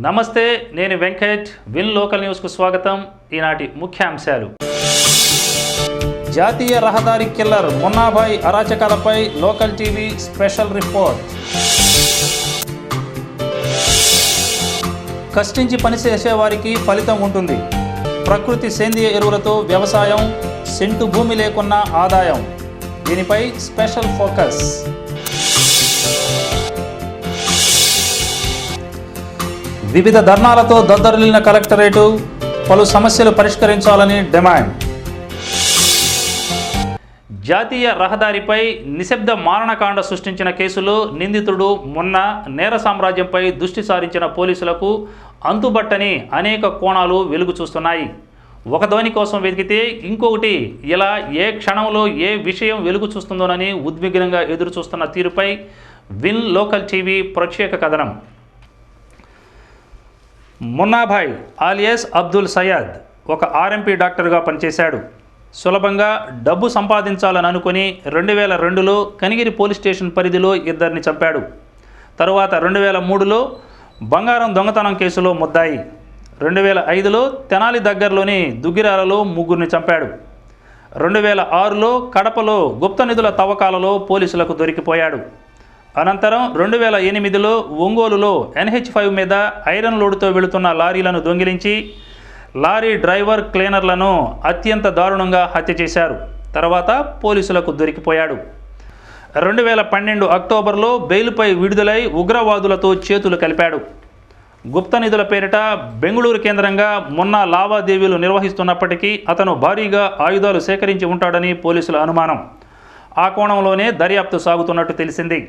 నమస్తే, నేను Venkat. Win local న్యూస్కు స్వాగతం. ఈనాటి ముఖ్యాంశాలు. జాతీయ రహదారి కిల్లర్ మున్నాభాయ్ అరాచకాలపై లోకల్ టీవీ స్పెషల్ రిపోర్ట్. కష్టించి పనిచేసే వారికి ఫలితం ఉంటుంది. ప్రకృతి సేంద్రియ ఎరువులతో వ్యవసాయం, సెంటు భూమి లేకున్నా ఆదాయం. దీనిపై స్పెషల్ ఫోకస్. వివిధ ధర్నాలతో దద్దరిల్లిన కలెక్టరేటు, పలు సమస్యలు పరిష్కరించాలని డిమాండ్. జాతీయ రహదారిపై నిశ్శబ్ద మారణకాండ సృష్టించిన కేసులో నిందితుడు మున్నా నేర సామ్రాజ్యంపై దృష్టి సారించిన పోలీసులకు అంతుబట్టని అనేక కోణాలు వెలుగు చూస్తున్నాయి. ఒక ధ్వని కోసం వెతికితే ఇంకొకటి ఇలా ఏ క్షణంలో ఏ విషయం వెలుగు చూస్తుందోనని ఉద్విగ్నంగా ఎదురు చూస్తున్న తీరుపై విన్ లోకల్ టీవీ ప్రత్యేక కథనం. మున్నాభాయ్ ఆలియాస్ అబ్దుల్ సయ్యద్ ఒక ఆర్ఎంపీ డాక్టర్గా పనిచేశాడు. సులభంగా డబ్బు సంపాదించాలని అనుకుని 2002లో కనిగిరి పోలీస్ స్టేషన్ పరిధిలో ఇద్దరిని చంపాడు. తరువాత 2003లో బంగారం దొంగతనం కేసులో ముద్దాయి. 2005లో తెనాలి దగ్గరలోని దుగ్గిరాలలో ముగ్గురిని చంపాడు. 2006లో కడపలో గుప్త నిధుల తవ్వకాలలో పోలీసులకు దొరికిపోయాడు. అనంతరం 2008లో ఒంగోలులో NH5 మీద ఐరన్ లోడుతో వెళుతున్న లారీలను దొంగిలించి లారీ డ్రైవర్, క్లీనర్లను అత్యంత దారుణంగా హత్య చేశారు. తర్వాత పోలీసులకు దొరికిపోయాడు. 2012 అక్టోబర్లో బెయిల్పై విడుదలై ఉగ్రవాదులతో చేతులు కలిపాడు. గుప్త నిధుల పేరిట బెంగళూరు కేంద్రంగా మొన్న లావాదేవీలు నిర్వహిస్తున్నప్పటికీ అతను భారీగా ఆయుధాలు సేకరించి ఉంటాడని పోలీసుల అనుమానం. ఆ కోణంలోనే దర్యాప్తు సాగుతున్నట్టు తెలిసింది.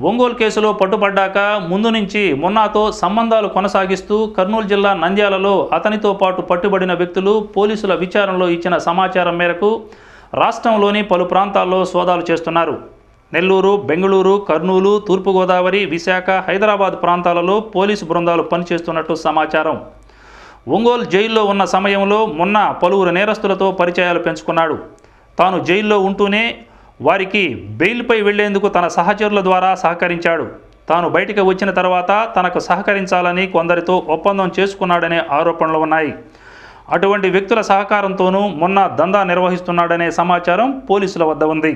ఒంగోలు కేసులో పట్టుబడ్డాక ముందు నుంచి మున్నాతో సంబంధాలు కొనసాగిస్తూ కర్నూలు జిల్లా నంద్యాలలో అతనితో పాటు పట్టుబడిన వ్యక్తులు పోలీసుల విచారణలో ఇచ్చిన సమాచారం మేరకు రాష్ట్రంలోని పలు ప్రాంతాల్లో సోదాలు చేస్తున్నారు. నెల్లూరు, బెంగళూరు, కర్నూలు, తూర్పుగోదావరి, విశాఖ, హైదరాబాద్ ప్రాంతాలలో పోలీసు బృందాలు పనిచేస్తున్నట్టు సమాచారం. ఒంగోలు జైల్లో ఉన్న సమయంలో మున్నా పలువురు నేరస్తులతో పరిచయాలు పెంచుకున్నాడు. తాను జైల్లో ఉంటూనే వారికి బెయిల్పై వెళ్లేందుకు తన సహచరుల ద్వారా సహకరించాడు. తాను బయటికి వచ్చిన తర్వాత తనకు సహకరించాలని కొందరితో ఒప్పందం చేసుకున్నాడనే ఆరోపణలు ఉన్నాయి. అటువంటి వ్యక్తుల సహకారంతోనూ మొన్న దందా నిర్వహిస్తున్నాడనే సమాచారం పోలీసుల వద్ద ఉంది.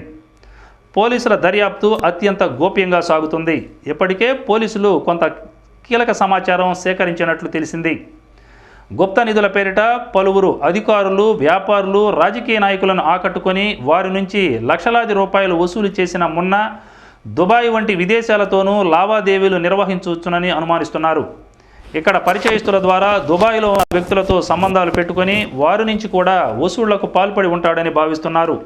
పోలీసుల దర్యాప్తు అత్యంత గోప్యంగా సాగుతుంది. ఇప్పటికే పోలీసులు కొంత కీలక సమాచారం సేకరించినట్లు తెలిసింది. గుప్త నిధుల పేరిట పలువురు అధికారులు, వ్యాపారులు, రాజకీయ నాయకులను ఆకట్టుకొని వారి నుంచి లక్షలాది రూపాయలు వసూలు చేసిన మున్నా దుబాయ్ వంటి విదేశాలతోనూ లావాదేవీలు నిర్వహించవచ్చునని అనుమానిస్తున్నారు. ఇక్కడ పరిచయస్తుల ద్వారా దుబాయ్లో ఉన్న వ్యక్తులతో సంబంధాలు పెట్టుకొని వారి నుంచి కూడా వసూళ్లకు పాల్పడి ఉంటాడని భావిస్తున్నారు.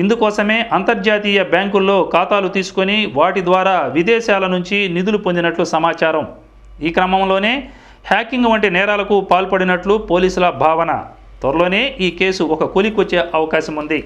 ఇందుకోసమే అంతర్జాతీయ బ్యాంకుల్లో ఖాతాలు తీసుకొని వాటి ద్వారా విదేశాల నుంచి నిధులు పొందినట్లు సమాచారం. ఈ క్రమంలోనే హ్యాకింగ్ వంటి నేరాలకు పాల్పడినట్లు పోలీసుల భావన. త్వరలోనే ఈ కేసు ఒక కొలికొచ్చే అవకాశం ఉంది.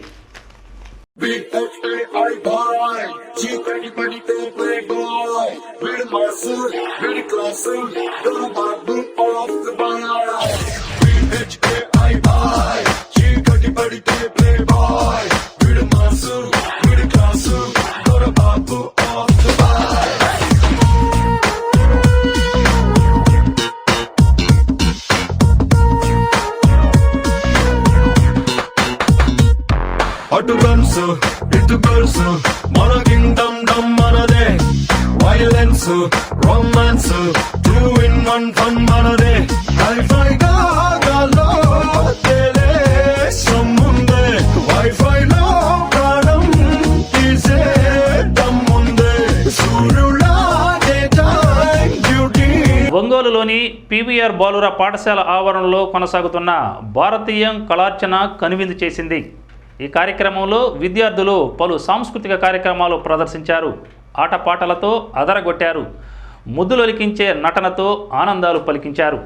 అటు గన్స్ ఇటు గర్ల్స్ మన కింగ్డమ్ డమ్ మనదే, వైలెన్స్ రొమాన్స్ 2 in 1 ఫన్ మనదే. హైఫై గాగాలో తేలే సమ్ముందే, వైఫైలో ప్రాణం తీసే దమ్ముందే, సూర్యులాగే టైం డ్యూటీ. ఒంగోలులోని PVR బాలుర పాఠశాల ఆవరణలో కొనసాగుతున్న భారతీయం కళార్చన కనువిందు చేసింది. ఈ కార్యక్రమంలో విద్యార్థులు పలు సాంస్కృతిక కార్యక్రమాలు ప్రదర్శించారు. ఆటపాటలతో అదరగొట్టారు. ముద్దులొలికించే నటనతో ఆనందాలు పలికించారు.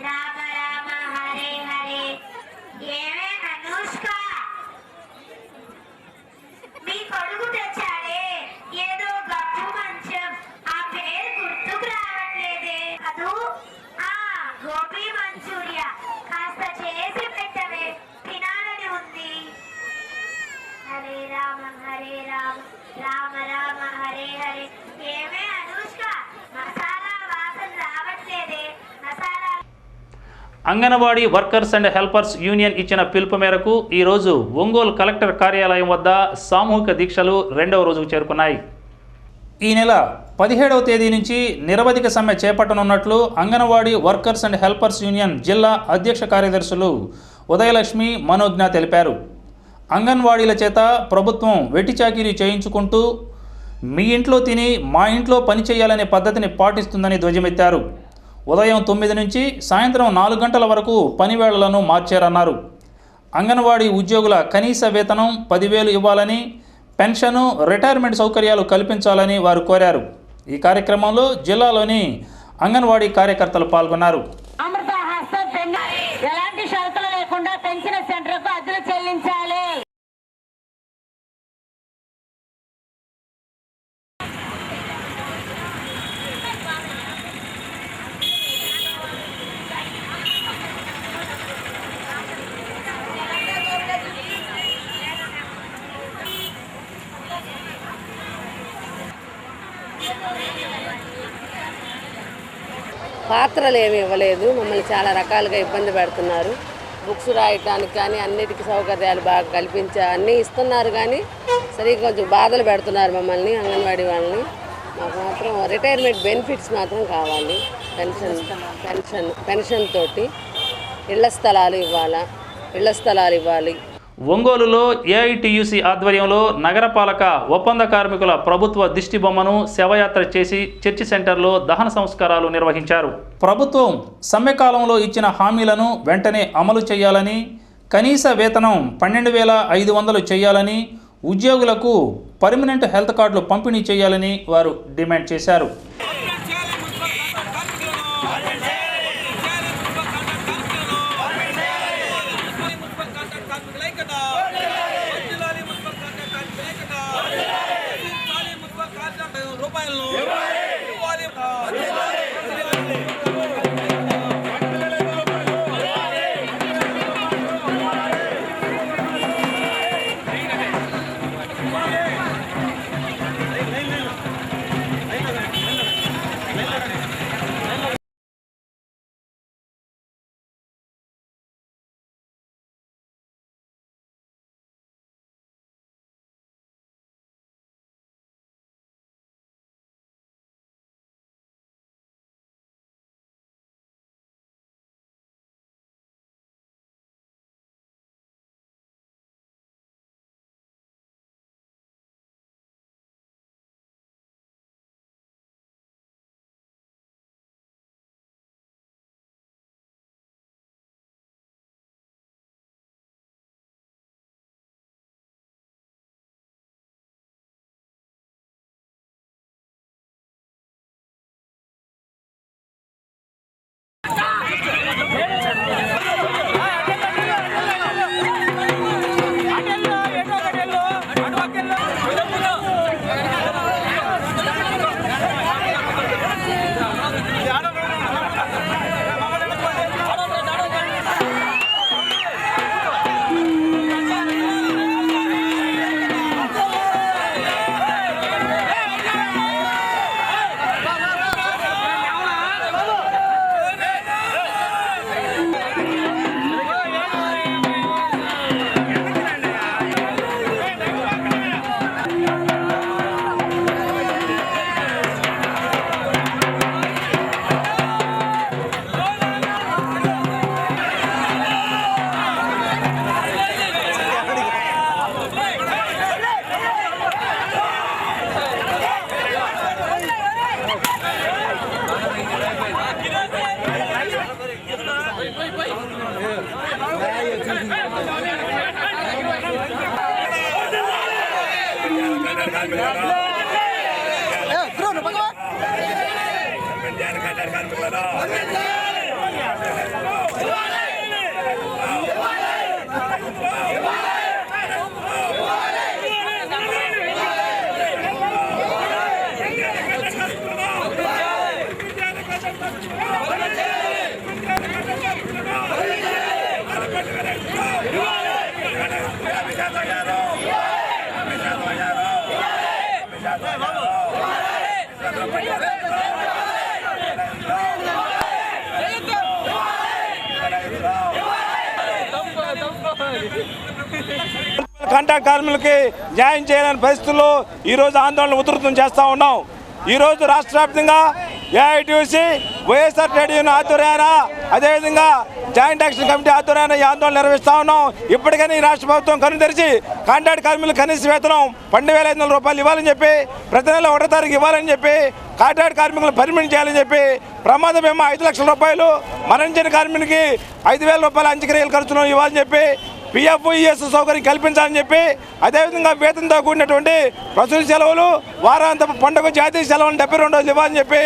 రామ రామ హరే హరే. ఏమే అనుష్క, మీ కొడుకు తెచ్చాడే ఏదో గప్పు మంచం, ఆ పేరు గుర్తుకు రావట్లేదే. అదు ఆ గోబీ మంచూరియా కాస్త చేసి పెట్టవే, తినాలని ఉంది. హరే రామ రామ రామ హరే హరే. ఏమే అనుష్క, మసాలా వాసన రావట్లేదే. మసాలా. Anganwadi workers and helpers union ఇచ్చిన పిలుపు మేరకు ఈరోజు ఒంగోలు కలెక్టర్ కార్యాలయం వద్ద సామూహిక దీక్షలు 2వ రోజుకు చేరుకున్నాయి. ఈ నెల 17వ తేదీ నుంచి నిరవధిక సమ్మె చేపట్టనున్నట్లు Anganwadi workers and helpers union జిల్లా అధ్యక్ష కార్యదర్శులు ఉదయలక్ష్మి, మనోజ్ఞ తెలిపారు. అంగన్వాడీల చేత ప్రభుత్వం వెట్టి చాకిరీ చేయించుకుంటూ మీ ఇంట్లో తిని మా ఇంట్లో పని చేయాలనే పద్ధతిని పాటిస్తుందని ధ్వజమెత్తారు. ఉదయం 9 నుంచి సాయంత్రం 4 గంటల వరకు పనివేళలను మార్చారన్నారు. అంగన్వాడీ ఉద్యోగుల కనీస వేతనం 10,000 ఇవ్వాలని, పెన్షను, రిటైర్మెంట్ సౌకర్యాలు కల్పించాలని వారు కోరారు. ఈ కార్యక్రమంలో జిల్లాలోని అంగన్వాడీ కార్యకర్తలు పాల్గొన్నారు. ఎలాంటి షరతులు లేకుండా పెంచిన సెంటర్కు అద్దెలు చెల్లించాలి. పాత్రలు ఏమి ఇవ్వలేదు, మమ్మల్ని చాలా రకాలుగా ఇబ్బంది పెడుతున్నారు. బుక్స్ రాయటానికి కానీ అన్నిటికీ సౌకర్యాలు బాగా అన్నీ ఇస్తున్నారు, కానీ సరిగ్గా కొంచెం బాధలు పెడుతున్నారు మమ్మల్ని, అంగన్వాడీ వాళ్ళని. మాకు మాత్రం రిటైర్మెంట్ బెనిఫిట్స్ మాత్రం కావాలి. పెన్షన్ తోటి ఇళ్ల స్థలాలు ఇవ్వాలి. ఒంగోలులో ఏఐటియుసి ఆధ్వర్యంలో నగరపాలక ఒప్పంద కార్మికుల ప్రభుత్వ దిష్టి బొమ్మను శవయాత్ర చేసి చర్చి సెంటర్లో దహన సంస్కారాలు నిర్వహించారు. ప్రభుత్వం సమ్మెకాలంలో ఇచ్చిన హామీలను వెంటనే అమలు చేయాలని, కనీస వేతనం 12,500 చేయాలని, ఉద్యోగులకు పర్మనెంట్ హెల్త్ కార్డులు పంపిణీ చేయాలని వారు డిమాండ్ చేశారు. కార్మికులారా కాంట్రాక్ట్ కార్మికులకి న్యాయం చేయలేని పరిస్థితుల్లో ఈరోజు ఆందోళన ఉధృతం చేస్తూ ఉన్నాం. ఈరోజు రాష్ట్ర వ్యాప్తంగా ఏఐటీయూసీ, వైఎస్ఆర్ ట్రేడ్ యూనియన్ ఆధ్వర్యాన, అదేవిధంగా జాయింట్ యాక్షన్ కమిటీ ఆధ్వర్యాన ఈ ఆందోళన నిర్వహిస్తూ ఉన్నాం. ఇప్పటికైనా ఈ రాష్ట్ర ప్రభుత్వం కన్ను తెరిచి కాంట్రాక్ట్ కార్మికులకు కనీస వేతనం 12,500 రూపాయలు ఇవ్వాలని చెప్పి, ప్రతి నెల 1వ తారీఖు ఇవ్వాలని చెప్పి, కాంట్రాక్ట్ కార్మికులను పర్మిట్ చేయాలని చెప్పి, ప్రమాద బీమా 5 లక్షల రూపాయలు, మరణించిన కార్మికునికి 5,000 రూపాయల అంత్యక్రియల ఖర్చును ఇవ్వాలని చెప్పి, పిఎఫ్, ఈఎస్ సౌకర్యం కల్పించాలని చెప్పి, అదేవిధంగా వేతనంతో కూడినటువంటి వసూలు సెలవులు, వారాంత పండుగ జాతీయ సెలవులు 72 రోజులు ఇవ్వాలని చెప్పి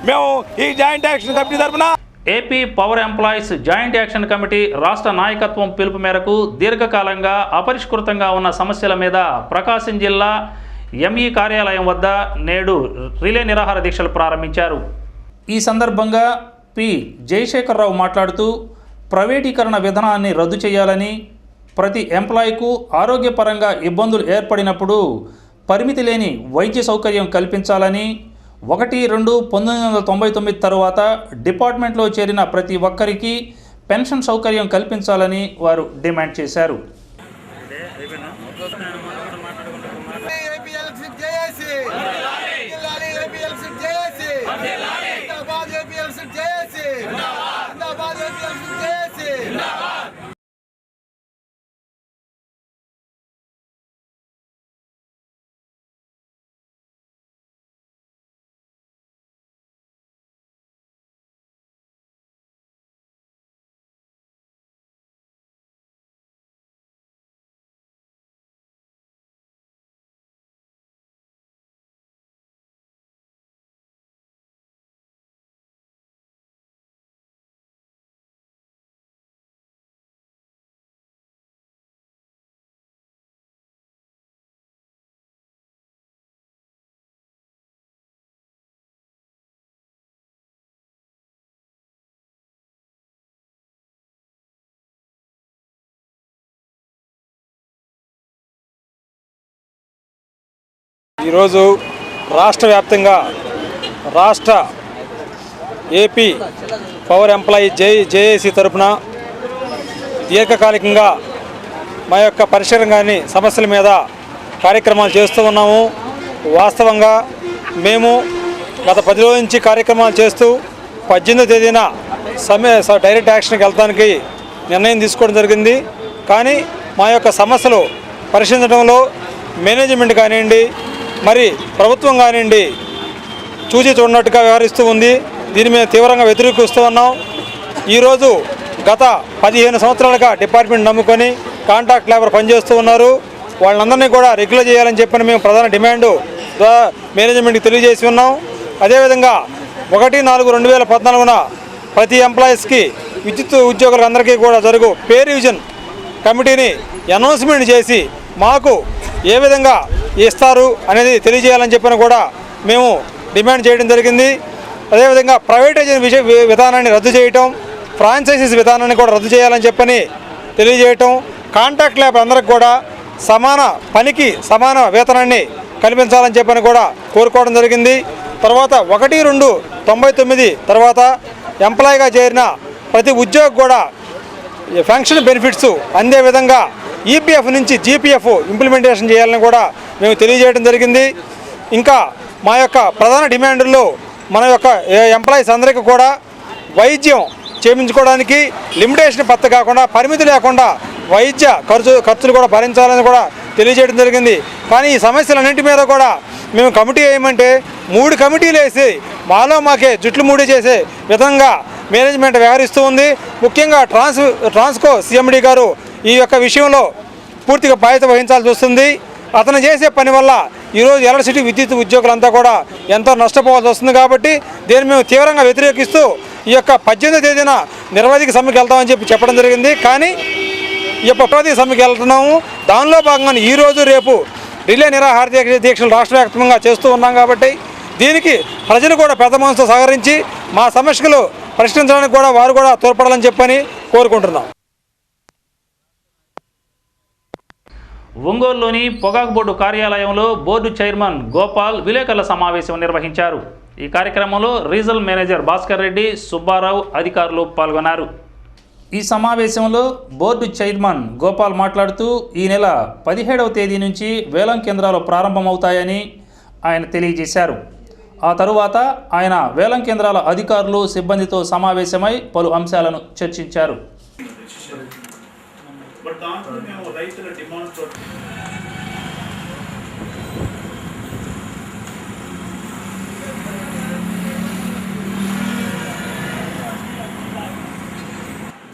మేము ఈ జాయింట్ యాక్షన్ కమిటీ తరఫున AP power employees joint action committee రాష్ట్ర నాయకత్వం పిలుపు మేరకు దీర్ఘకాలంగా అపరిష్కృతంగా ఉన్న సమస్యల మీద ప్రకాశం జిల్లా ఎంఈ కార్యాలయం వద్ద నేడు రిలే నిరాహార దీక్షలు ప్రారంభించారు. ఈ సందర్భంగా పి జయశేఖరరావు మాట్లాడుతూ ప్రైవేటీకరణ విధానాన్ని రద్దు చేయాలని, ప్రతి ఎంప్లాయీకు ఆరోగ్యపరంగా ఇబ్బందులు ఏర్పడినప్పుడు పరిమితి లేని వైద్య సౌకర్యం కల్పించాలని, 1/2/1999 తరువాత డిపార్ట్మెంట్లో చేరిన ప్రతి ఒక్కరికి పెన్షన్ సౌకర్యం కల్పించాలని వారు డిమాండ్ చేశారు. ఈరోజు రాష్ట్ర వ్యాప్తంగా రాష్ట్ర ఏపీ పవర్ ఎంప్లాయీ జేఏసీ తరఫున దీర్ఘకాలికంగా మా యొక్క పరిష్కారం సమస్యల మీద కార్యక్రమాలు చేస్తూ ఉన్నాము. వాస్తవంగా మేము గత 10 రోజుల నుంచి కార్యక్రమాలు చేస్తూ 18వ తేదీన డైరెక్ట్ యాక్షన్కి వెళ్తానికి నిర్ణయం తీసుకోవడం జరిగింది. కానీ మా యొక్క సమస్యలు పరిశీలించడంలో మేనేజ్మెంట్ కానివ్వండి, మరి ప్రభుత్వం కానివ్వండి చూసి చూడనట్టుగా వ్యవహరిస్తూ ఉంది. దీన్ని మేము తీవ్రంగా వ్యతిరేకిస్తూ ఉన్నాం. ఈరోజు గత 15 సంవత్సరాలుగా డిపార్ట్మెంట్ నమ్ముకొని కాంట్రాక్ట్ లేబర్ పనిచేస్తూ ఉన్నారు. వాళ్ళందరినీ కూడా రెగ్యులర్ చేయాలని చెప్పని మేము ప్రధాన డిమాండ్ మేనేజ్మెంట్కి తెలియజేసి ఉన్నాం. అదేవిధంగా 1/4/2014 ప్రతి ఎంప్లాయీస్కి విద్యుత్ ఉద్యోగులందరికీ కూడా జరుగు పే రివిజన్ కమిటీని అనౌన్స్మెంట్ చేసి మాకు ఏ విధంగా ఇస్తారు అనేది తెలియజేయాలని చెప్పని కూడా మేము డిమాండ్ చేయడం జరిగింది. అదేవిధంగా ప్రైవేటైజేషన్ విధానాన్ని రద్దు చేయటం, ఫ్రాంచైజీస్ విధానాన్ని కూడా రద్దు చేయాలని చెప్పని తెలియజేయటం, కాంట్రాక్ట్ లేబర్ అందరికి కూడా సమాన పనికి సమాన వేతనాన్ని కల్పించాలని చెప్పని కూడా కోరుకోవడం జరిగింది. తర్వాత 1/2/99 తర్వాత ఎంప్లాయీగా చేరిన ప్రతి ఉద్యోగి కూడా ఫంక్షన్ బెనిఫిట్స్ అందే విధంగా ఈపీఎఫ్ నుంచి జీపీఎఫ్ ఇంప్లిమెంటేషన్ చేయాలని కూడా మేము తెలియజేయడం జరిగింది. ఇంకా మా యొక్క ప్రధాన డిమాండ్ల్లో మన యొక్క ఎంప్లాయీస్ అందరికీ కూడా వైద్యం చేయించుకోవడానికి లిమిటేషన్ పత్త కాకుండా, పరిమితి లేకుండా వైద్య ఖర్చులు కూడా భరించాలని కూడా తెలియజేయడం జరిగింది. కానీ ఈ సమస్యలన్నింటి మీద కూడా మేము కమిటీ వేయమంటే 3 కమిటీలు వేసి మాకే జుట్లు మూడి చేసే విధంగా మేనేజ్మెంట్ వ్యవహరిస్తూ ఉంది. ముఖ్యంగా ట్రాన్స్కో సిఎండి గారు ఈ యొక్క విషయంలో పూర్తిగా బాధ్యత వహించాల్సి వస్తుంది. అతను చేసే పని వల్ల ఈరోజు ఎలక్ట్రిసిటీ విద్యుత్ ఉద్యోగులంతా కూడా ఎంతో నష్టపోవాల్సి వస్తుంది. కాబట్టి దీన్ని మేము తీవ్రంగా వ్యతిరేకిస్తూ ఈ యొక్క 18వ తేదీన నిరవధిక సమ్మెకి వెళ్తామని చెప్పడం జరిగింది. కానీ ఈ యొక్క నిరవధిక సమ్మెకి వెళ్తున్నాము. దానిలో భాగంగా ఈరోజు రేపు రిలే నిరాహార దీక్షలు రాష్ట్ర వ్యాప్తంగా చేస్తూ ఉన్నాం. కాబట్టి దీనికి ప్రజలు కూడా పెద్ద మనసుతో సహకరించి మా సమస్యలు పరిష్కరించడానికి కూడా వారు కూడా తోడ్పడాలని చెప్పని కోరుకుంటున్నాం. ఒంగోలులోని పొగాకు బోర్డు కార్యాలయంలో బోర్డు చైర్మన్ గోపాల్ విలేకరుల సమావేశం నిర్వహించారు. ఈ కార్యక్రమంలో రీజనల్ మేనేజర్ భాస్కర్ రెడ్డి, సుబ్బారావు అధికారులు పాల్గొన్నారు. ఈ సమావేశంలో బోర్డు చైర్మన్ గోపాల్ మాట్లాడుతూ ఈ నెల 17వ తేదీ నుంచి వేలం కేంద్రాలు ప్రారంభమవుతాయని ఆయన తెలియజేశారు. ఆ తరువాత ఆయన వేలం కేంద్రాల అధికారులు సిబ్బందితో సమావేశమై పలు అంశాలను చర్చించారు.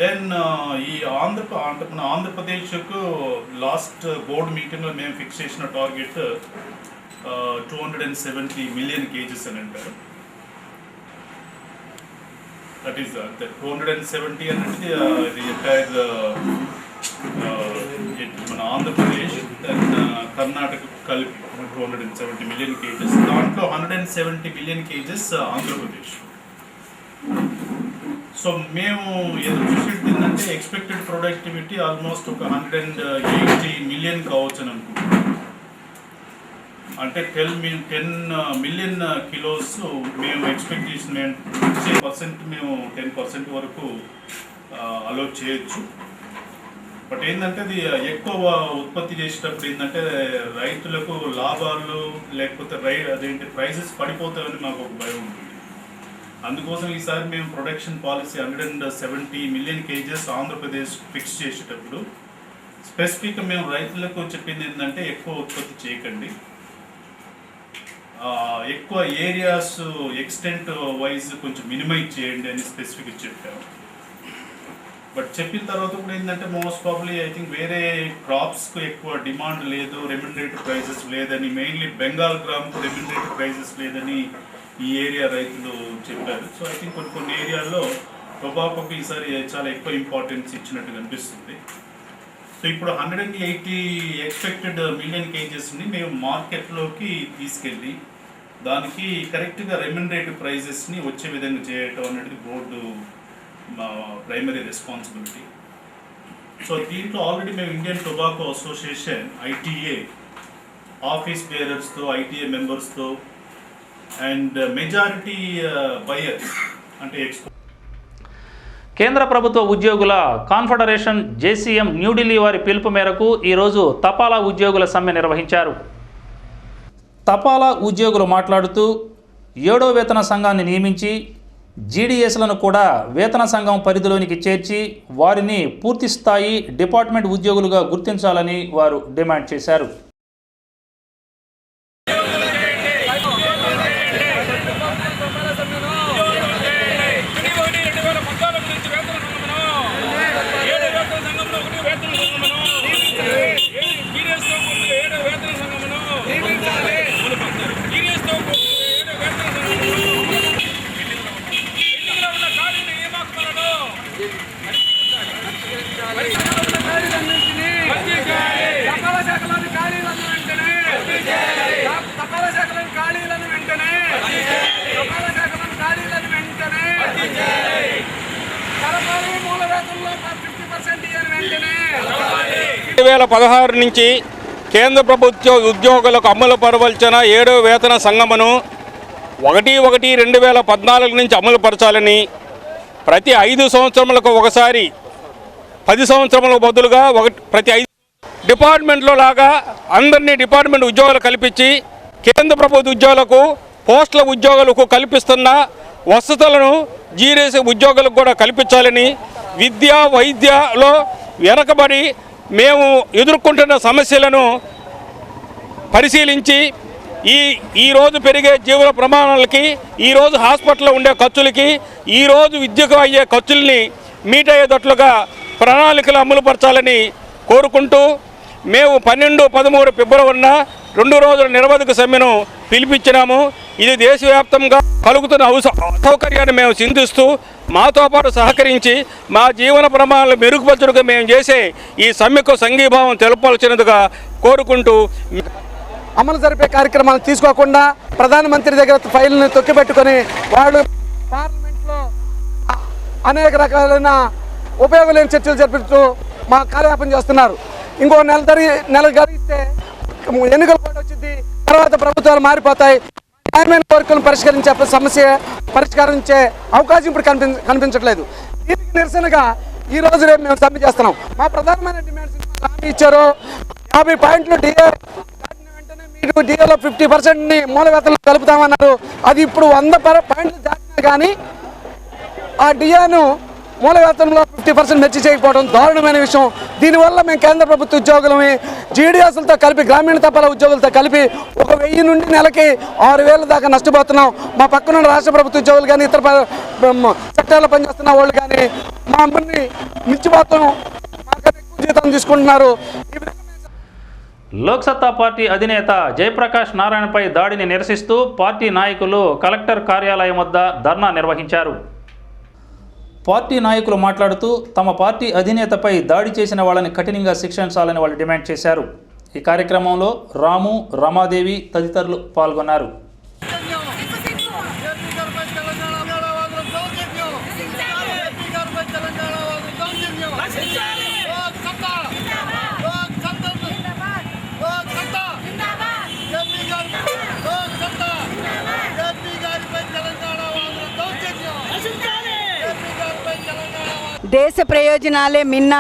దెన్ ఈ ఆంధ్రప్రదేశ్కు లాస్ట్ బోర్డు మీటింగ్లో మేము ఫిక్స్ చేసిన టార్గెట్ 270 మిలియన్ కేజెస్ అని అంటారు. దట్ ఈస్ 270 అనేది ఇది ఎంటైర్ మన ఆంధ్రప్రదేశ్ అండ్ కర్ణాటక కలిపి 270 మిలియన్ కేజెస్. దాంట్లో 170 మిలియన్ కేజెస్ ఆంధ్రప్రదేశ్. సో మేము ఎదురు చూసేది ఏంటంటే ఎక్స్పెక్టెడ్ ప్రొడక్టివిటీ ఆల్మోస్ట్ ఒక 180 మిలియన్ కావచ్చు అని అనుకుంటున్నాం. అంటే 10 మిలియన్ కిలోస్ మేము ఎక్స్పెక్ట్ చేసిన 10% మేము 10% వరకు అలౌట్ చేయొచ్చు. బట్ ఏంటంటే అది ఎక్కువ ఉత్పత్తి చేసేటప్పుడు ఏంటంటే రైతులకు లాభాలు లేకపోతే అదేంటి ప్రైసెస్ పడిపోతాయని మాకు ఒక భయం ఉంటుంది. అందుకోసం ఈసారి మేము production policy 170 million kgs Andhra Pradesh fix చేసేటప్పుడు స్పెసిఫిక్గా మేము రైతులకు చెప్పింది ఏంటంటే ఎక్కువ ఉత్పత్తి చేయకండి, ఎక్కువ ఏరియాస్ ఎక్స్టెంట్ వైజ్ కొంచెం మినిమైజ్ చేయండి అని స్పెసిఫిక్గా చెప్పాము. బట్ చెప్పిన తర్వాత కూడా ఏంటంటే మోస్ట్ ప్రాబ్లీ ఐ థింక్ వేరే క్రాప్స్కు ఎక్కువ డిమాండ్ లేదు, రెమ్యునరేటివ్ ప్రైజెస్ లేదని, మెయిన్లీ బెంగాల్ గ్రామ్కు రెమ్యునరేటివ్ ప్రైజెస్ లేదని ఈ ఏరియా రైతులు చెప్పారు. సో ఐ థింక్ కొన్ని ఏరియాల్లో టొబాకోకి ఈసారి చాలా ఎక్కువ ఇంపార్టెన్స్ ఇచ్చినట్టు కనిపిస్తుంది. సో ఇప్పుడు 180 ఎక్స్పెక్టెడ్ మిలియన్ కేజెస్ని మేము మార్కెట్లోకి తీసుకెళ్ళి దానికి కరెక్ట్గా రెమ్యునరేటివ్ ప్రైజెస్ని వచ్చే విధంగా చేయటం అనేది బోర్డు ప్రైమరీ రెస్పాన్సిబిలిటీ. సో దీంట్లో ఆల్రెడీ మేము Indian Tobacco Association ITA office బేరర్స్తో, ITA మెంబర్స్తో అండ్ మెజారిటీ బయర్స్ అంటే కేంద్ర ప్రభుత్వ ఉద్యోగుల కాన్ఫెడరేషన్ JCM న్యూఢిల్లీ వారి పిలుపు మేరకు ఈరోజు తపాలా ఉద్యోగుల సమ్మె నిర్వహించారు. తపాలా ఉద్యోగులు మాట్లాడుతూ 7వ వేతన సంఘాన్ని నియమించి GDSలను కూడా వేతన సంఘం పరిధిలోనికి చేర్చి వారిని పూర్తిస్థాయి డిపార్ట్మెంట్ ఉద్యోగులుగా గుర్తించాలని వారు డిమాండ్ చేశారు. నుంచి కేంద్ర ప్రభుత్వ ఉద్యోగులకు అమలు పరవలసిన 7వ వేతన సంఘమును 1/1/2014 నుంచి అమలు పరచాలని, ప్రతి 5 సంవత్సరములకు ఒకసారి 10 సంవత్సరములకు బదులుగా ప్రతి 5 డిపార్ట్మెంట్లో లాగా అందరినీ డిపార్ట్మెంట్ ఉద్యోగాలు కల్పించి కేంద్ర ప్రభుత్వ ఉద్యోగులకు, పోస్టుల ఉద్యోగులకు కల్పిస్తున్న వసతులను GDS ఉద్యోగులకు కూడా కల్పించాలని, విద్య వైద్యలో వెనకబడి మేము ఎదుర్కొంటున్న సమస్యలను పరిశీలించి ఈరోజు పెరిగే జీవన ప్రమాణాలకి, ఈరోజు హాస్పిటల్లో ఉండే ఖర్చులకి, ఈరోజు విద్యకు అయ్యే ఖర్చుల్ని మీట్ అయ్యేటట్లుగా ప్రణాళికలు అమలుపరచాలని కోరుకుంటూ మేము 12-13 ఫిబ్రవరిన 2 రోజుల నిరవధిక సమ్మెను పిలిపించినాము. ఇది దేశవ్యాప్తంగా కలుగుతున్న అసౌకర్యాన్ని మేము చింతిస్తూ మాతో పాటు సహకరించి మా జీవన ప్రమాణాలు మెరుగుపరచుటకు మేము చేసే ఈ సమ్మెకు సంఘీభావం తెలపాల్సినదిగా కోరుకుంటూ అమలు జరిపే కార్యక్రమాలు తీసుకోకుండా ప్రధానమంత్రి దగ్గర ఫైల్ని తొక్కిపెట్టుకొని వాళ్ళు పార్లమెంట్లో అనేక రకాలైన ఉపయోగలేని చర్చలు జరిపిస్తూ మా కార్యక్రమం చేస్తున్నారు. ఇంకో నెల గడిస్తే ఎన్నికల పాటు వచ్చింది, తర్వాత ప్రభుత్వాలు మారిపోతాయి. న్యాయమైన కోరికలను పరిష్కరించే సమస్య పరిష్కరించే అవకాశం ఇప్పుడు కనిపించట్లేదు. దీనికి నిరసనగా ఈ రోజు రేపు మేము సమ్మె చేస్తున్నాం. మా ప్రధానమైన డిమాండ్స్ హామీ ఇచ్చారు. 50 పాయింట్లు డిఏ దాటిన వెంటనే మీరు డిఏలో 50%ని మూల వేతనాలు కలుపుతామన్నారు. అది ఇప్పుడు 100 పాయింట్లు దాటినా కానీ ఆ డిఏను మూల వేతనంలో 50% మెచ్చి చేయకపోవడం దారుణమైన విషయం. దీనివల్ల మేము కేంద్ర ప్రభుత్వ ఉద్యోగులమే జీడీఎస్లతో కలిపి గ్రామీణ తపాలా ఉద్యోగులతో కలిపి 1000 నుండి నెలకి 6000 దాకా నష్టపోతున్నాం. మా పక్కన రాష్ట్ర ప్రభుత్వ ఉద్యోగులు కానీ ఇతర సెక్టార్లో పనిచేస్తున్న వాళ్ళు కానీ మా అమ్మని మించిపోతున్నాం, మాకన్నా ఎక్కువ జీతం తీసుకుంటున్నారు. లోక్సత్తా పార్టీ అధినేత జయప్రకాష్ నారాయణపై దాడిని నిరసిస్తూ పార్టీ నాయకులు కలెక్టర్ కార్యాలయం వద్ద ధర్నా నిర్వహించారు. పార్టీ నాయకులు మాట్లాడుతూ తమ పార్టీ అధినేతపై దాడి చేసిన వాళ్ళని కఠినంగా శిక్షించాలని వాళ్ళు డిమాండ్ చేశారు. ఈ కార్యక్రమంలో రాము, రమాదేవి తదితరులు పాల్గొన్నారు. దేశ ప్రయోజనాలే మిన్న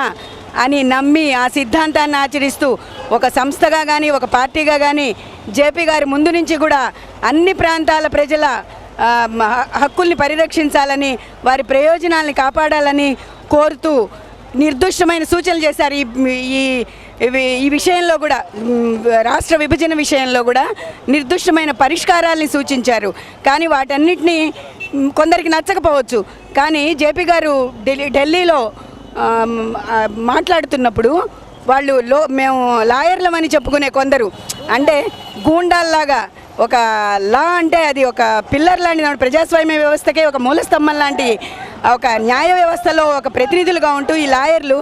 అని నమ్మి ఆ సిద్ధాంతాన్ని ఆచరిస్తూ ఒక సంస్థగా కానీ ఒక పార్టీగా కానీ జేపీ గారి ముందు నుంచి కూడా అన్ని ప్రాంతాల ప్రజల హక్కుల్ని పరిరక్షించాలని, వారి ప్రయోజనాల్ని కాపాడాలని కోరుతూ నిర్దిష్టమైన సూచనలు చేశారు. ఈ విషయంలో కూడా రాష్ట్ర విభజన విషయంలో కూడా నిర్దిష్టమైన పరిష్కారాల్ని సూచించారు. కానీ వాటన్నిటినీ కొందరికి నచ్చకపోవచ్చు. కానీ జేపీ గారు ఢిల్లీలో మాట్లాడుతున్నప్పుడు వాళ్ళు మేము లాయర్లమని చెప్పుకునే కొందరు అంటే గూండాల్లాగా ఒక లా అంటే అది ఒక పిల్లర్ లాంటి ప్రజాస్వామ్య వ్యవస్థకే ఒక మూలస్తంభం లాంటి ఒక న్యాయ వ్యవస్థలో ఒక ప్రతినిధులుగా ఉంటూ ఈ లాయర్లు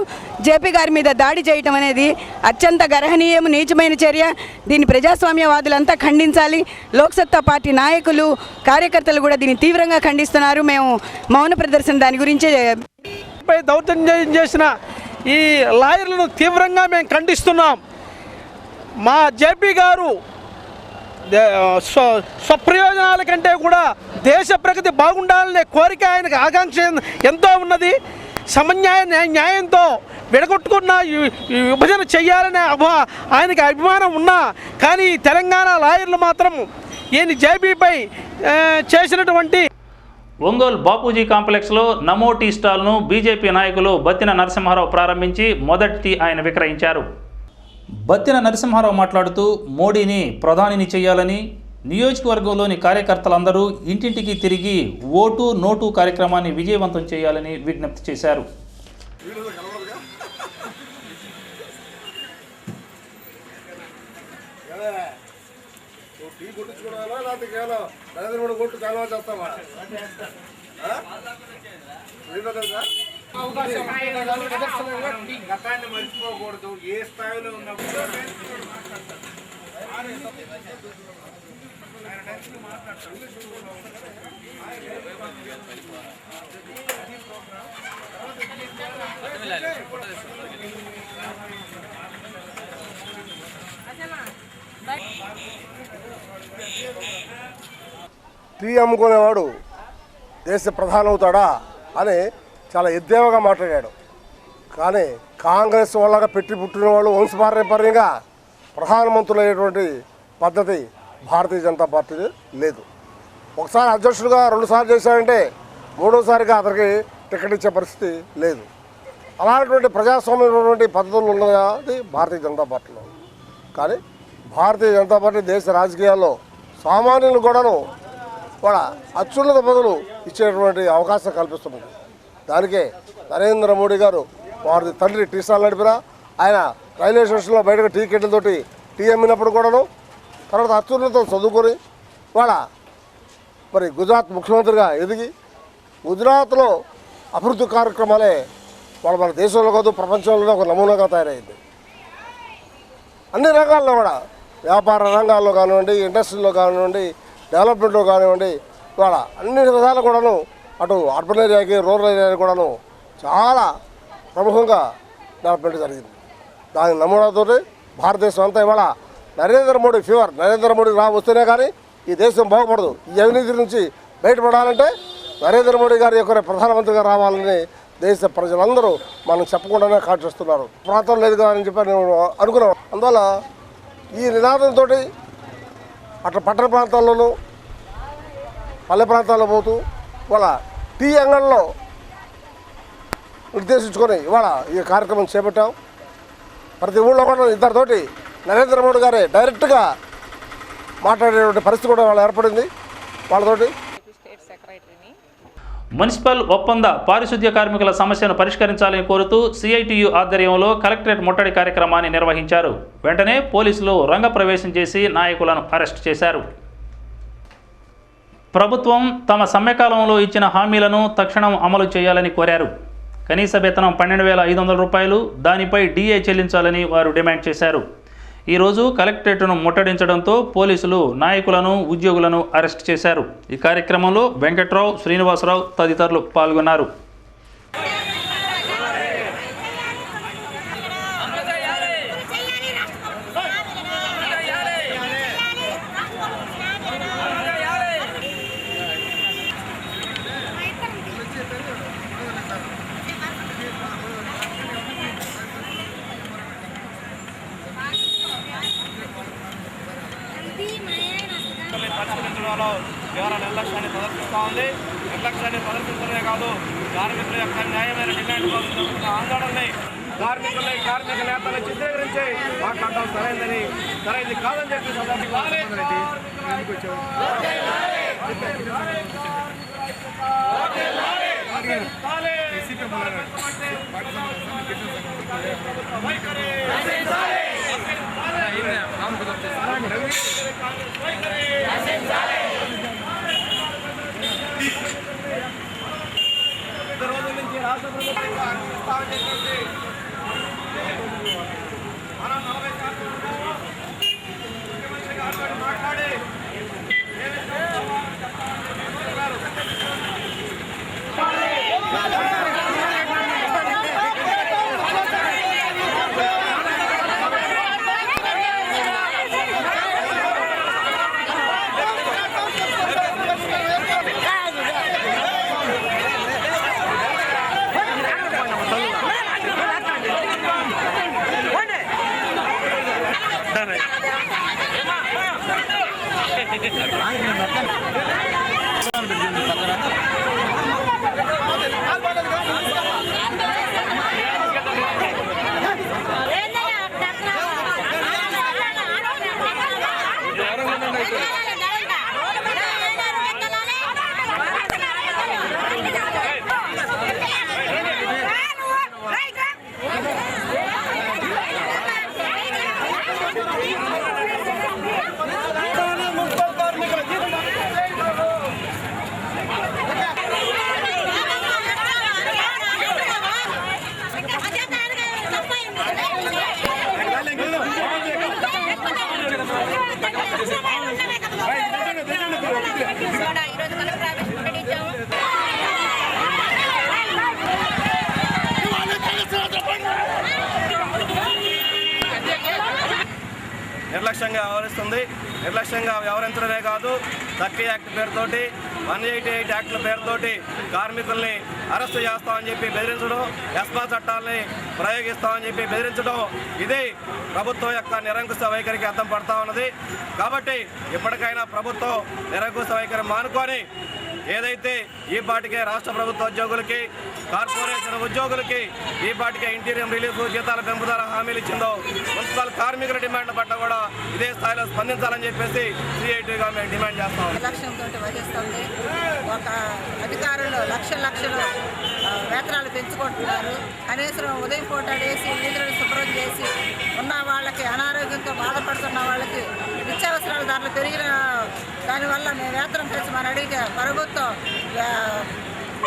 జేపీ గారి మీద దాడి చేయటం అనేది అత్యంత గర్హనీయం, నీచమైన చర్య. దీన్ని ప్రజాస్వామ్యవాదులంతా ఖండించాలి. లోక్సత్తా పార్టీ నాయకులు, కార్యకర్తలు కూడా దీన్ని తీవ్రంగా ఖండిస్తున్నారు. మేము మౌన ప్రదర్శన దాని గురించి దౌర్జన్యం చేసిన ఈ లాయర్లను తీవ్రంగా మేము ఖండిస్తున్నాం. మా జేపీ గారు స్వప్రయోజనాల కంటే కూడా దేశ ప్రగతి బాగుండాలనే కోరిక ఆయనకు ఆకాంక్ష ఎంతో ఉన్నది. న్యాయంతో విడగొట్టుకున్న విభజన చెయ్యాలనే ఆయనకి అభిమానం ఉన్నా కానీ తెలంగాణ లాయర్లు మాత్రం ఈయన జేపీపై చేసినటువంటి ఒంగోలు బాపూజీ కాంప్లెక్స్లో నమో టీ స్టాల్ను బీజేపీ నాయకులు బత్తిన నరసింహారావు ప్రారంభించి మొదటి టీ ఆయన విక్రయించారు. బత్తిన నరసింహారావు మాట్లాడుతూ మోడీని ప్రధానిని చేయాలని, నియోజకవర్గంలోని కార్యకర్తలందరూ ఇంటింటికి తిరిగి ఓటు నోటు కార్యక్రమాన్ని విజయవంతం చేయాలని విజ్ఞప్తి చేశారు. గతాన్ని మర్చిపోకూడదు. ఏ స్థాయిలో ఉన్నప్పుడు టీ అమ్ముకునేవాడు దేశ ప్రధాని అవుతాడా అని చాలా ఎద్దేవగా మాట్లాడాడు. కానీ కాంగ్రెస్ వాళ్ళగా పెట్టి పుట్టిన వాళ్ళు వంశపారంపర్యంగా ప్రధానమంత్రులు అయ్యేటువంటి పద్ధతి భారతీయ జనతా పార్టీ లేదు. ఒకసారి అధ్యక్షుడిగా 2 సార్లు చేశాడంటే 3వసారిగా అతనికి టికెట్ ఇచ్చే పరిస్థితి లేదు. అలాంటి ప్రజాస్వామ్యమైనటువంటి పద్ధతులు ఉన్నది భారతీయ జనతా పార్టీలో. కానీ భారతీయ జనతా పార్టీ దేశ రాజకీయాల్లో సామాన్యులు కూడాను వాళ్ళ అత్యున్నత పదవులు ఇచ్చేటువంటి అవకాశం కల్పిస్తున్నది. దానికే నరేంద్ర మోడీ గారు వారి తండ్రి టీ స్టాల్ నడిపినా, ఆయన రైల్వే స్టేషన్లో బయటకు టికెట్లతోటి టీ అమ్మినప్పుడు కూడాను, తర్వాత అత్యున్నతం చదువుకొని వాళ్ళ మరి గుజరాత్ ముఖ్యమంత్రిగా ఎదిగి గుజరాత్లో అభివృద్ధి కార్యక్రమాలే వాళ్ళ మన దేశంలో కాదు ప్రపంచంలో ఒక నమూనాగా తయారైంది. అన్ని రంగాల్లో కూడా వ్యాపార రంగాల్లో కానివ్వండి, ఇండస్ట్రీలో కానివ్వండి, డెవలప్మెంట్లో కానివ్వండి, ఇవాళ అన్ని విధాలు కూడాను అటు అర్బన్ ఏరియాకి రూరల్ ఏరియాకి కూడాను చాలా ప్రముఖంగా డెవలప్మెంట్ జరిగింది. దాని నమూనాతో భారతదేశం అంతా ఇవాళ నరేంద్ర మోడీ ఫీవర్, నరేంద్ర మోడీ వస్తేనే కానీ ఈ దేశం బాగుపడదు. ఈ అవినీతి నుంచి బయటపడాలంటే నరేంద్ర మోడీ గారి యొక్క ప్రధానమంత్రిగా రావాలని దేశ ప్రజలందరూ మనం చెప్పకుండానే కాటేస్తున్నారు. ప్రాంతం లేదు కదా అని చెప్పి నేను అనుకున్నాను. అందువల్ల ఈ నినాదంతో అట్లా పట్టణ ప్రాంతాల్లోనూ పల్లె ప్రాంతాల్లో పోతూ ఇవాళ టీ అంగళ్ళలో నిర్దేశించుకొని ఇవాళ ఈ కార్యక్రమం చేపట్టాం. ప్రతి ఊళ్ళో కూడా ఇద్దరితోటి నరేంద్ర మోడీ గారే డైరెక్ట్గా మాట్లాడేటువంటి పరిస్థితి కూడా వాళ్ళు ఏర్పడింది. వాళ్ళతోటి మున్సిపల్ ఒప్పంద పారిశుద్ధ్య కార్మికుల సమస్యను పరిష్కరించాలని కోరుతూ సిఐటియు ఆధ్వర్యంలో కలెక్టరేట్ ముట్టడి కార్యక్రమాన్ని నిర్వహించారు. వెంటనే పోలీసులు రంగప్రవేశం చేసి నాయకులను అరెస్ట్ చేశారు. ప్రభుత్వం తమ సమ్మెకాలంలో ఇచ్చిన హామీలను తక్షణం అమలు చేయాలని కోరారు. కనీస వేతనం 12,500 రూపాయలు, దానిపై డిఏ చెల్లించాలని వారు డిమాండ్ చేశారు. ఈరోజు కలెక్టరేట్ను ముట్టడించడంతో పోలీసులు నాయకులను, ఉద్యోగులను అరెస్ట్ చేశారు. ఈ కార్యక్రమంలో వెంకట్రావు, శ్రీనివాసరావు తదితరులు పాల్గొన్నారు. పరిష్కరించడంలో తీవ్ర నిర్లక్ష్యాన్ని ప్రదర్శిస్తూ ఉంది. నిర్లక్ష్యాన్ని ప్రదర్శించడమే కాదు, కార్మికుల యొక్క న్యాయమైన డిమాండ్ కోసం జరుగుతున్న ఆందోళనని కార్మిక నేతలు చిత్రీకరించి మాట్లాడడం సరైనది కాదని చెప్పి రోజుల నుంచి రాష్ట్ర ప్రభుత్వం మనం 40 శాతం ముఖ్యమంత్రి గారితో మాట్లాడి నిర్లక్ష్యంగా వ్యవహరిస్తుంది. నిర్లక్ష్యంగా వ్యవహరించడమే కాదు, 30 యాక్ట్ పేరుతోటి 188 యాక్ట్ల పేరుతోటి కార్మికుల్ని అరెస్టు చేస్తామని చెప్పి బెదిరించడం, ఎస్మా చట్టాలని ప్రయోగిస్తామని చెప్పి బెదిరించడం, ఇది ప్రభుత్వం యొక్క నిరంకుశ వైఖరికి అర్థం పడతా ఉన్నది. కాబట్టి ఇప్పటికైనా ప్రభుత్వం నిరంకుశ వైఖరి మానుకొని ఏదైతే ఈ పాటికే రాష్ట్ర ప్రభుత్వ ఉద్యోగులకి, కార్పొరేషన్ ఉద్యోగులకి ఈ పాటికే ఇంటీరియం రిలీఫ్, జీతాల పెంపుదల హామీలు ఇచ్చిందో, మున్సిపల్ కార్మికుల డిమాండ్ల పట్ల కూడా ఇదే స్థాయిలో స్పందించాలని చెప్పేసి సిఐటిగా మేము డిమాండ్ చేస్తాం. నిర్లక్ష్యంతో వహిస్తుంది. ఒక అధికారులు లక్షలు వేతనాలు పెంచుకుంటున్నారు. కనీసం ఉదయం పూట వేసి వీధులను శుభ్రం చేసి ఉన్న వాళ్ళకి, అనారోగ్యంతో బాధపడుతున్న వాళ్ళకి నిత్యావసరాల ధరలు పెరిగిన దానివల్ల మేము వేతనం పెంచమని అడిగితే ప్రభుత్వం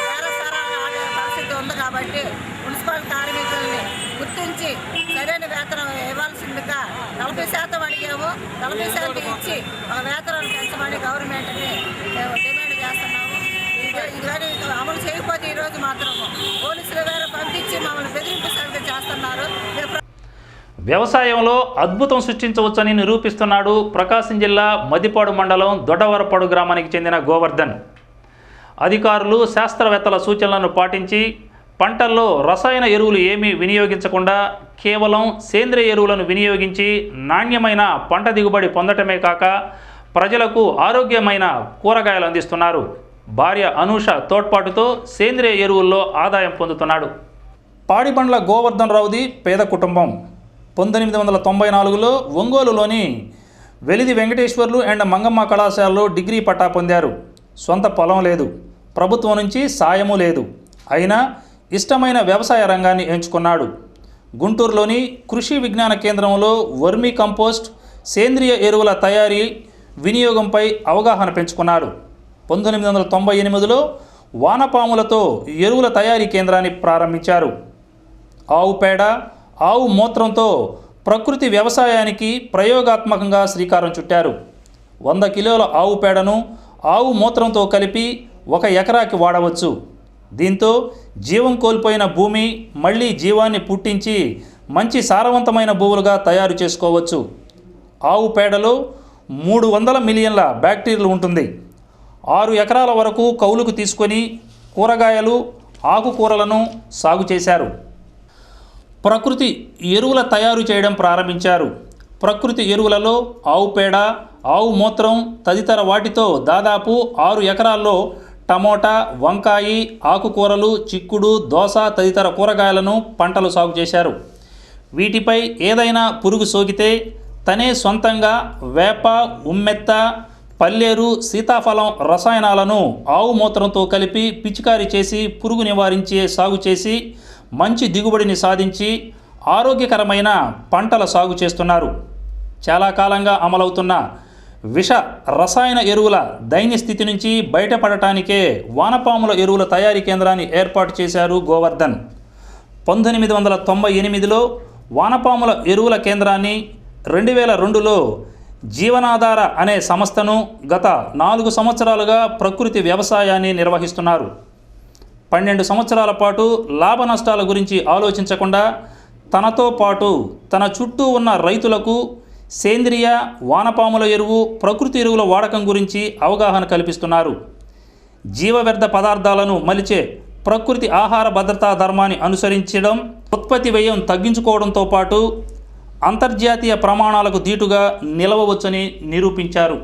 ఆడే పరిస్థితి ఉంది. కాబట్టి మున్సిపల్ కార్మికుల్ని గుర్తించి సరైన వేతనం ఇవ్వాల్సిందిగా 40% అడిగాము. 40% ఇచ్చి ఒక వేతనం పెంచమని గవర్నమెంట్ని మేము డిమాండ్ చేస్తున్నాము. ఇది కానీ అమలు చేయకపోతే ఈరోజు మాత్రం పోలీసులు వేరే పంపించి మమ్మల్ని బెదిరింపు సరిగ్గా చేస్తున్నారు. వ్యవసాయంలో అద్భుతం సృష్టించవచ్చని నిరూపిస్తున్నాడు ప్రకాశం జిల్లా మదిపాడు మండలం దొడ్డవరపాడు గ్రామానికి చెందిన గోవర్ధన్. అధికారులు, శాస్త్రవేత్తల సూచనలను పాటించి పంటల్లో రసాయన ఎరువులు ఏమీ వినియోగించకుండా కేవలం సేంద్రియ ఎరువులను వినియోగించి నాణ్యమైన పంట దిగుబడి పొందటమే కాక ప్రజలకు ఆరోగ్యమైన కూరగాయలు అందిస్తున్నారు. భార్య అనూష తోడ్పాటుతో సేంద్రియ ఎరువుల్లో ఆదాయం పొందుతున్నాడు. పాడిబండ్ల గోవర్ధన్ రావుది పేద కుటుంబం. 1994లో ఒంగోలులోని వెలిది వెంకటేశ్వర్లు అండ్ మంగమ్మ కళాశాలలో డిగ్రీ పట్టా పొందారు. సొంత పొలం లేదు, ప్రభుత్వం నుంచి సాయము లేదు. అయినా ఇష్టమైన వ్యవసాయ రంగాన్ని ఎంచుకున్నాడు. గుంటూరులోని కృషి విజ్ఞాన కేంద్రంలో వర్మీ కంపోస్ట్, సేంద్రియ ఎరువుల తయారీ వినియోగంపై అవగాహన పెంచుకున్నాడు. 1998లో వానపాములతో ఎరువుల తయారీ కేంద్రాన్ని ప్రారంభించారు. ఆవు పేడ, ఆవు మూత్రంతో ప్రకృతి వ్యవసాయానికి ప్రయోగాత్మకంగా శ్రీకారం చుట్టారు. 100 కిలోల ఆవు పేడను ఆవు మూత్రంతో కలిపి 1 ఎకరాకి వాడవచ్చు. దీంతో జీవం కోల్పోయిన భూమి మళ్ళీ జీవాన్ని పుట్టించి మంచి సారవంతమైన భూములుగా తయారు చేసుకోవచ్చు. ఆవు పేడలో 300 మిలియన్ల బ్యాక్టీరియాలు ఉంటుంది. 6 ఎకరాల వరకు కౌలుకు తీసుకొని కూరగాయలు, ఆకుకూరలను సాగు చేశారు. ప్రకృతి ఎరువుల తయారు చేయడం ప్రారంభించారు. ప్రకృతి ఎరువులలో ఆవు పేడ, ఆవు మూత్రం తదితర వాటితో దాదాపు 6 ఎకరాల్లో టమోటా, వంకాయి, ఆకుకూరలు, చిక్కుడు, దోస తదితర కూరగాయలను పంటలు సాగు చేశారు. వీటిపై ఏదైనా పురుగు సోకితే తనే సొంతంగా వేప, ఉమ్మెత్త, పల్లేరు, సీతాఫలం రసాయనాలను ఆవు మూత్రంతో కలిపి పిచికారీ చేసి పురుగు నివారించే సాగు చేసి మంచి దిగుబడిని సాధించి ఆరోగ్యకరమైన పంటల సాగు చేస్తున్నారు. చాలా కాలంగా అమలవుతున్న విష రసాయన ఎరువుల దైన్య స్థితి నుంచి బయటపడటానికే వానపాముల ఎరువుల తయారీ కేంద్రాన్ని ఏర్పాటు చేశారు గోవర్ధన్. 1998లో వానపాముల ఎరువుల కేంద్రాన్ని, 2002లో జీవనాధార అనే సంస్థను గత 4 సంవత్సరాలుగా ప్రకృతి వ్యవసాయాన్ని నిర్వహిస్తున్నారు. 12 సంవత్సరాల పాటు లాభ నష్టాల గురించి ఆలోచించకుండా తనతో పాటు తన చుట్టూ ఉన్న రైతులకు సేంద్రియ, వానపాముల ఎరువు, ప్రకృతి ఎరువుల వాడకం గురించి అవగాహన కల్పిస్తున్నారు. జీవ వ్యర్థ పదార్థాలను మలిచే ప్రకృతి ఆహార భద్రతా ధర్మాన్ని అనుసరించడం, ఉత్పత్తి వ్యయం తగ్గించుకోవడంతో పాటు అంతర్జాతీయ ప్రమాణాలకు దీటుగా నిలవవచ్చని నిరూపించారు.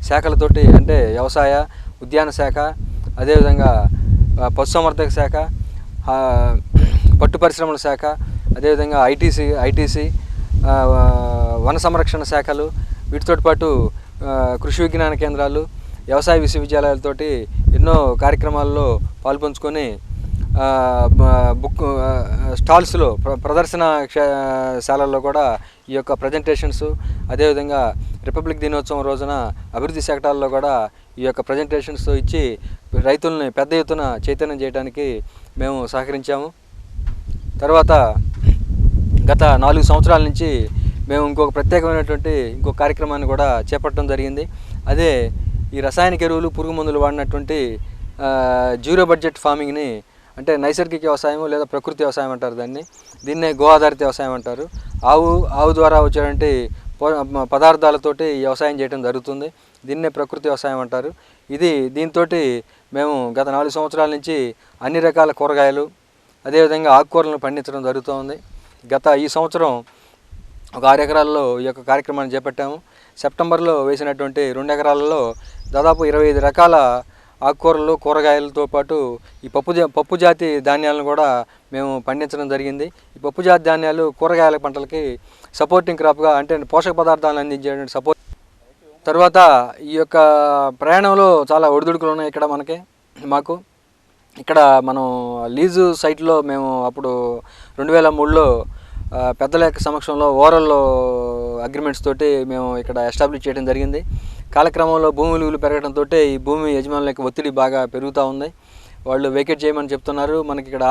శాఖలతోటి, అంటే వ్యవసాయ, ఉద్యాన శాఖ, అదేవిధంగా పశుసంవర్ధక శాఖ, పట్టు పరిశ్రమల శాఖ, అదేవిధంగా ఐటీసీ, వన సంరక్షణ శాఖలు, వీటితో పాటు కృషి విజ్ఞాన కేంద్రాలు, వ్యవసాయ విశ్వవిద్యాలయాలతోటి ఎన్నో కార్యక్రమాల్లో పాల్పంచుకొని బుక్ స్టాల్స్లో, ప్రదర్శనశాలల్లో కూడా ఈ యొక్క ప్రజెంటేషన్స్, అదేవిధంగా రిపబ్లిక్ దినోత్సవం రోజున అభివృద్ధి సెక్టార్లో కూడా ఈ యొక్క ప్రజెంటేషన్స్ ఇచ్చి రైతుల్ని పెద్ద ఎత్తున చైతన్యం చేయడానికి మేము సహకరించాము. తర్వాత గత 4 సంవత్సరాల నుంచి మేము ఇంకొక ప్రత్యేకమైనటువంటి ఇంకొక కార్యక్రమాన్ని కూడా చేపట్టడం జరిగింది. అదే ఈ రసాయనిక ఎరువులు, పురుగు మందులు వాడినటువంటి జీరో బడ్జెట్ ఫార్మింగ్ని, అంటే నైసర్గిక వ్యవసాయం లేదా ప్రకృతి వ్యవసాయం అంటారు దీన్నే గో ఆధారిత వ్యవసాయం అంటారు. ఆవు ద్వారా వచ్చేటువంటి పదార్థాలతోటి వ్యవసాయం చేయడం జరుగుతుంది. దీన్నే ప్రకృతి వ్యవసాయం అంటారు. దీంతో మేము గత 4 సంవత్సరాల నుంచి అన్ని రకాల కూరగాయలు, అదేవిధంగా ఆకుకూరలను పండించడం జరుగుతుంది. ఈ సంవత్సరం ఒక 6 ఎకరాల్లో ఈ యొక్క కార్యక్రమాన్ని చేపట్టాము. సెప్టెంబర్లో వేసినటువంటి 2 ఎకరాలలో దాదాపు 25 రకాల ఆకుకూరలు, కూరగాయలతో పాటు ఈ పప్పు జాతి ధాన్యాలను కూడా మేము పండించడం జరిగింది. ఈ పప్పు జాతి ధాన్యాలు కూరగాయల పంటలకి సపోర్టింగ్ క్రాప్గా, అంటే పోషక పదార్థాలను అందించేటువంటి సపోర్ట్. తర్వాత ఈ యొక్క ప్రయాణంలో చాలా ఒడిదుడుకులు ఉన్నాయి మాకు ఇక్కడ మనం లీజు సైట్లో మేము అప్పుడు 2003లో పెద్దల యొక్క సమక్షంలో ఓవరాల్ అగ్రిమెంట్స్ తోటి మేము ఇక్కడ ఎస్టాబ్లిష్ చేయడం జరిగింది. కాలక్రమంలో భూమి విలువలు పెరగడంతో ఈ భూమి యజమానుల యొక్క ఒత్తిడి బాగా పెరుగుతూ ఉంది. వాళ్ళు వేకేట్ చేయమని చెప్తున్నారు. మనకి ఇక్కడ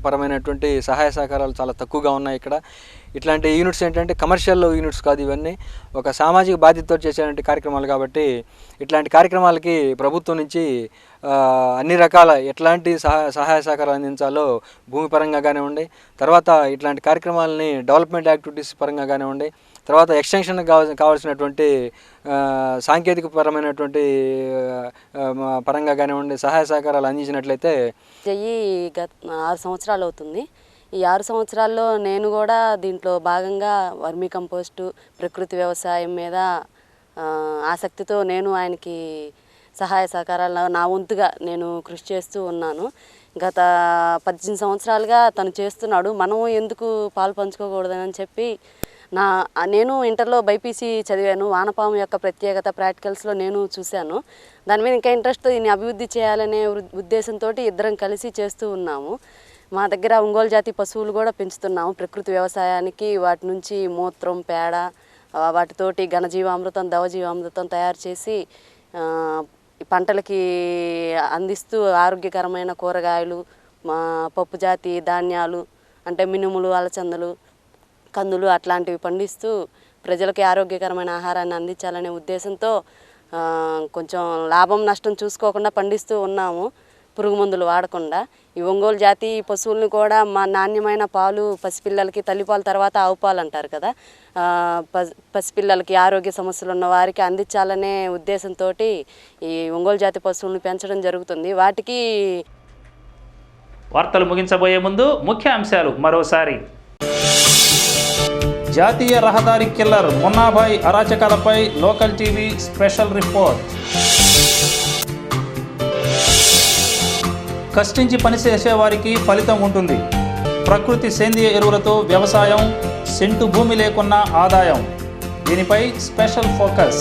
పరమైనటువంటి సహాయ సహకారాలు చాలా తక్కువగా ఉన్నాయి. ఇట్లాంటి యూనిట్స్ ఏంటంటే కమర్షియల్ యూనిట్స్ కాదు, ఇవన్నీ ఒక సామాజిక బాధ్యతతో చేసేటువంటి కార్యక్రమాలు. కాబట్టి ఇట్లాంటి కార్యక్రమాలకి ప్రభుత్వం నుంచి అన్ని రకాల ఎట్లాంటి సహాయ సహకారాలు అందించాలో భూమి పరంగా కానివ్వండి, తర్వాత ఇట్లాంటి కార్యక్రమాలని డెవలప్మెంట్ యాక్టివిటీస్ పరంగా కానివ్వండి, తర్వాత ఎక్స్టెన్షన్ కావాల్సినటువంటి సాంకేతిక పరమైనటువంటి పరంగా కానివ్వండి సహాయ సహకారాలు అందించినట్లయితే. గత 6 సంవత్సరాలు అవుతుంది. ఈ 6 సంవత్సరాల్లో నేను కూడా దీంట్లో భాగంగా వర్మీ కంపోస్టు, ప్రకృతి వ్యవసాయం మీద ఆసక్తితో నేను ఆయనకి సహాయ సహకారాలు నా వంతుగా నేను కృషి చేస్తూ ఉన్నాను. గత 18 సంవత్సరాలుగా తను చేస్తున్నాడు. మనం ఎందుకు పాలు పంచుకోకూడదని చెప్పి నేను ఇంటర్లో బైపీసీ చదివాను. వానపాము యొక్క ప్రత్యేకత ప్రాక్టికల్స్లో నేను చూశాను. దాని మీద ఇంకా ఇంట్రెస్ట్తో దీన్ని అభివృద్ధి చేయాలనే ఉద్దేశంతో ఇద్దరం కలిసి చేస్తూ ఉన్నాము. మా దగ్గర ఒంగోలు జాతి పశువులు కూడా పెంచుతున్నాము. ప్రకృతి వ్యవసాయానికి వాటి నుంచి మూత్రం, పేడ, వాటితోటి ఘనజీవామృతం, దవజీవామృతం తయారు చేసి పంటలకి అందిస్తూ ఆరోగ్యకరమైన కూరగాయలు, పప్పు జాతి ధాన్యాలు అంటే మినుములు, అలచందలు, కందులు అట్లాంటివి పండిస్తూ ప్రజలకి ఆరోగ్యకరమైన ఆహారాన్ని అందించాలనే ఉద్దేశంతో కొంచెం లాభం నష్టం చూసుకోకుండా పండిస్తూ ఉన్నాము, పురుగు మందులు వాడకుండా. ఈ ఒంగోలు జాతి పశువులను కూడా నాణ్యమైన పాలు పసిపిల్లలకి, తల్లిపాలు తర్వాత ఆవు పాలు అంటారు కదా, పసిపిల్లలకి ఆరోగ్య సమస్యలు ఉన్న వారికి అందించాలనే ఉద్దేశంతో ఈ ఒంగోలు జాతి పశువులను పెంచడం జరుగుతుంది. వాటికి వార్తలు ముగించబోయే ముందు ముఖ్య అంశాలు మరోసారి. జాతీయ రహదారి కిల్లర్ మున్నాభాయ్ అరాచకాలపై లోకల్ టీవీ స్పెషల్ రిపోర్ట్. కష్టించి పనిచేసే వారికి ఫలితం ఉంటుంది. ప్రకృతి సేంద్రియ ఎరువులతో వ్యవసాయం, సెంటు భూమి లేకున్నా ఆదాయం. దీనిపై స్పెషల్ ఫోకస్.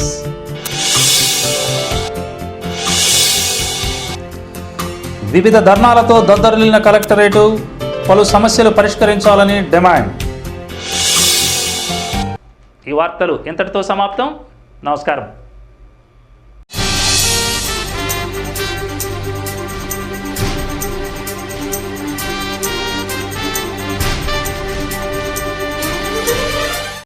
వివిధ ధర్నాలతో దద్దరిల్లిన కలెక్టరేటు, పలు సమస్యలు పరిష్కరించాలని డిమాండ్. ఈ వార్తలు ఇంతటితో సమాప్తం. నమస్కారం.